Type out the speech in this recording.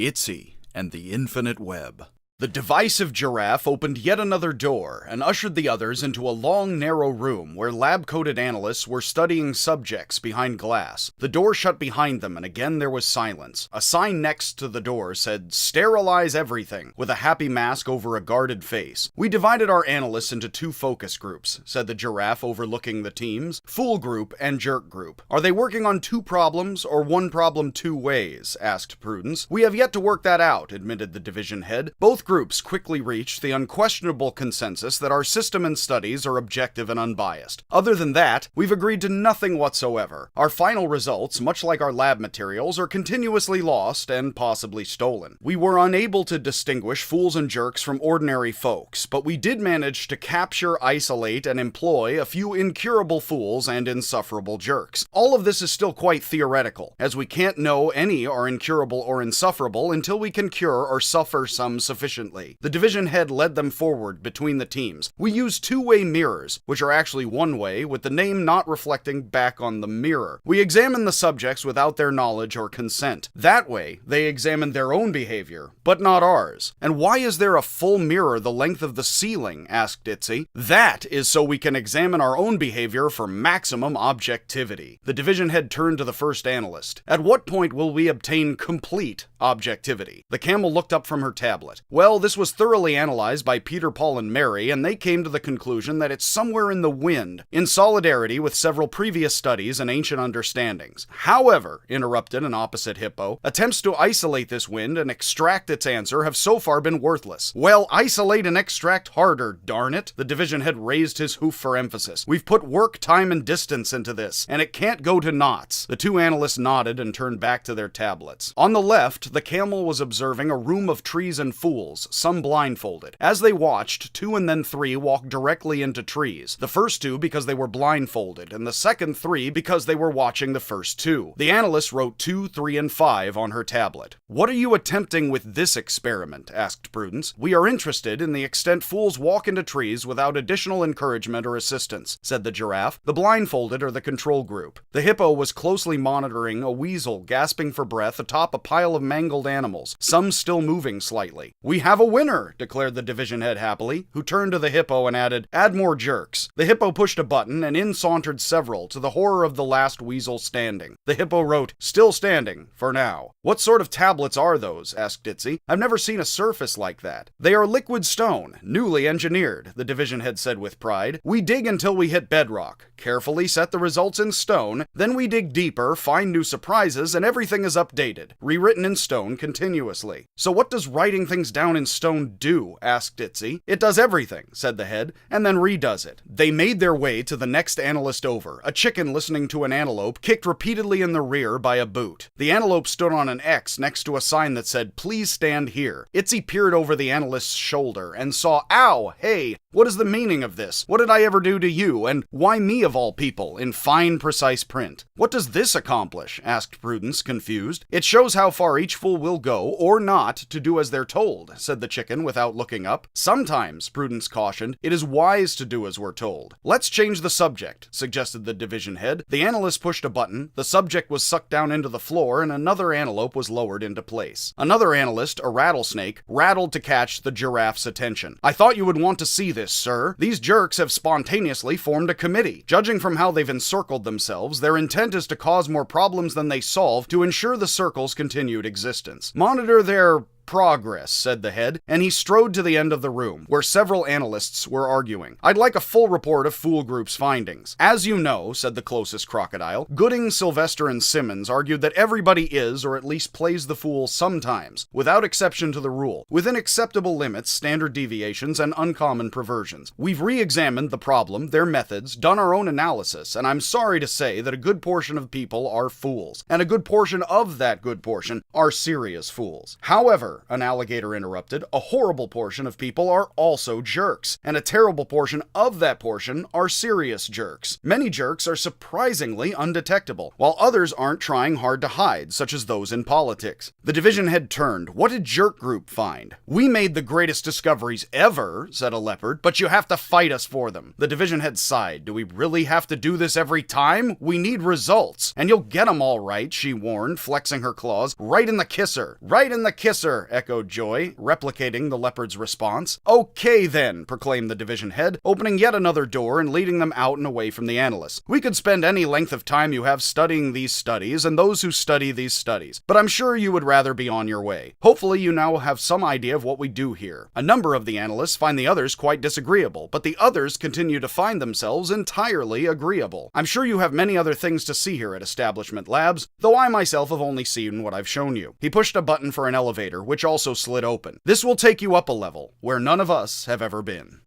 Itsy and the Infinite Web. The divisive giraffe opened yet another door and ushered the others into a long, narrow room where lab-coated analysts were studying subjects behind glass. The door shut behind them, and again there was silence. A sign next to the door said, "Sterilize everything," with a happy mask over a guarded face. "We divided our analysts into two focus groups," said the giraffe overlooking the teams. "Fool group and jerk group. Are they working on two problems or one problem two ways?" asked Prudence. "We have yet to work that out," admitted the division head. "Both groups quickly reached the unquestionable consensus that our system and studies are objective and unbiased. Other than that, we've agreed to nothing whatsoever. Our final results, much like our lab materials, are continuously lost and possibly stolen. We were unable to distinguish fools and jerks from ordinary folks, but we did manage to capture, isolate, and employ a few incurable fools and insufferable jerks. All of this is still quite theoretical, as we can't know any are incurable or insufferable until we can cure or suffer some sufficiently." The division head led them forward between the teams. "We use two-way mirrors, which are actually one-way, with the name not reflecting back on the mirror. We examine the subjects without their knowledge or consent. That way, they examine their own behavior, but not ours." "And why is there a full mirror the length of the ceiling?" asked Itsy. "That is so we can examine our own behavior for maximum objectivity." The division head turned to the first analyst. "At what point will we obtain complete objectivity?" The camel looked up from her tablet. "Well, this was thoroughly analyzed by Peter, Paul, and Mary, and they came to the conclusion that it's somewhere in the wind, in solidarity with several previous studies and ancient understandings. However," interrupted an opposite hippo, "attempts to isolate this wind and extract its answer have so far been worthless." "Well, isolate and extract harder, darn it!" The division head raised his hoof for emphasis. "We've put work, time, and distance into this, and it can't go to naughts." The two analysts nodded and turned back to their tablets. On the left, the camel was observing a room of trees and fools, some blindfolded. As they watched, two and then three walked directly into trees. The first two because they were blindfolded, and the second three because they were watching the first two. The analyst wrote 2, 3, and 5 on her tablet. "What are you attempting with this experiment?" asked Prudence. "We are interested in the extent fools walk into trees without additional encouragement or assistance," said the giraffe. "The blindfolded are the control group." The hippo was closely monitoring a weasel gasping for breath atop a pile of mangled animals, some still moving slightly. "We have a winner," declared the division head happily, who turned to the hippo and added, "Add more jerks." The hippo pushed a button, and in sauntered several, to the horror of the last weasel standing. The hippo wrote, "Still standing, for now." "What sort of tablets are those?" asked Itsy. "I've never seen a surface like that." "They are liquid stone, newly engineered," the division head said with pride. "We dig until we hit bedrock, carefully set the results in stone, then we dig deeper, find new surprises, and everything is updated, rewritten in stone continuously." "So what does writing things down in stone do?" asked Itsy. "It does everything," said the head, "and then redoes it." They made their way to the next analyst over. A chicken listening to an antelope kicked repeatedly in the rear by a boot. The antelope stood on an X next to a sign that said, "Please stand here." Itsy peered over the analyst's shoulder and saw, "Ow, hey, what is the meaning of this? What did I ever do to you? And why me of all people?" in fine, precise print. "What does this accomplish?" asked Prudence, confused. "It shows how far each fool will go, or not, to do as they're told," said the chicken without looking up. "Sometimes," Prudence cautioned, "it is wise to do as we're told." "Let's change the subject," suggested the division head. The analyst pushed a button, the subject was sucked down into the floor, and another antelope was lowered into place. Another analyst, a rattlesnake, rattled to catch the giraffe's attention. "I thought you would want to see this, sir. These jerks have spontaneously formed a committee. Judging from how they've encircled themselves, their intent is to cause more problems than they solve to ensure the circle's continued existence. Monitor their progress," said the head, and he strode to the end of the room, where several analysts were arguing. "I'd like a full report of Fool Group's findings." "As you know," said the closest crocodile, "Gooding, Sylvester, and Simmons argued that everybody is, or at least plays the fool sometimes, without exception to the rule, within acceptable limits, standard deviations, and uncommon perversions. We've re-examined the problem, their methods, done our own analysis, and I'm sorry to say that a good portion of people are fools, and a good portion of that good portion are serious fools. However, However, an alligator interrupted, a horrible portion of people are also jerks, and a terrible portion of that portion are serious jerks. Many jerks are surprisingly undetectable, while others aren't trying hard to hide, such as those in politics. The division head turned. What did Jerk Group find? We made the greatest discoveries ever, said a leopard, but you have to fight us for them. The division head sighed. Do we really have to do this every time? We need results. And you'll get 'em all right, she warned, flexing her claws. Right in the kisser. Right in the kisser, echoed Joy, replicating the leopard's response. Okay then, proclaimed the division head, opening yet another door and leading them out and away from the analysts. We could spend any length of time you have studying these studies and those who study these studies, but I'm sure you would rather be on your way. Hopefully you now have some idea of what we do here. A number of the analysts find the others quite disagreeable, but the others continue to find themselves entirely agreeable. I'm sure you have many other things to see here at Establishment Labs, though I myself have only seen what I've shown you. He pushed a button for an elevator, which also slid open. This will take you up a level, where none of us have ever been.